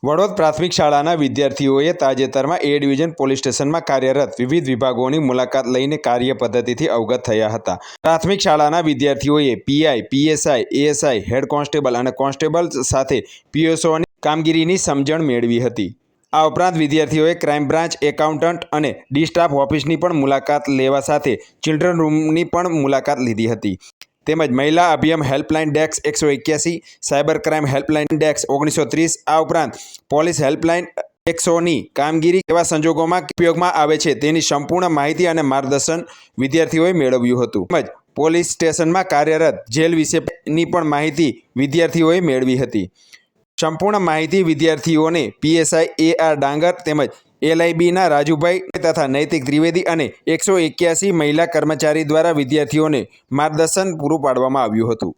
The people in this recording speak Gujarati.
વડોદ પ્રાથમિક શાળાના વિદ્યાર્થીઓએ તાજેતરમાં એ ડિવિઝન પોલીસ સ્ટેશનમાં કાર્યરત વિવિધ વિભાગોની મુલાકાત લઈને કાર્ય પદ્ધતિથી અવગત થયા હતા। પ્રાથમિક શાળાના વિદ્યાર્થીઓએ PI, PSI, ASI, head constable અને કોન્સ્ટેબલ સાથે પીએસઓની કામગીરીની સમજણ મેળવી હતી। આ ઉપરાંત વિદ્યાર્થીઓએ ક્રાઇમ બ્રાન્ચ, એકાઉન્ટન્ટ અને ડી સ્ટાફ ઓફિસની પણ મુલાકાત લેવા સાથે ચિલ્ડ્રન રૂમની પણ મુલાકાત લીધી હતી। તેમજ મહિલા Abhayam helpline desk 181, cyber crime helpline desk 1930, આ ઉપરાંત પોલીસ હેલ્પલાઇન 100ની કામગીરી કેવા સંજોગોમાં ઉપયોગમાં આવે છે તેની સંપૂર્ણ માહિતી અને માર્ગદર્શન વિદ્યાર્થીઓએ મેળવ્યું હતું। તેમજ પોલીસ સ્ટેશનમાં કાર્યરત જેલ વિશેની પણ માહિતી વિદ્યાર્થીઓએ મેળવી હતી। સંપૂર્ણ માહિતી વિદ્યાર્થીઓને પીએસઆઈ AR ડાંગર તેમજ LIBના રાજુભાઈ તથા નૈતિક ત્રિવેદી અને 181 મહિલા કર્મચારી દ્વારા વિદ્યાર્થીઓને માર્ગદર્શન પૂરું પાડવામાં આવ્યું હતું।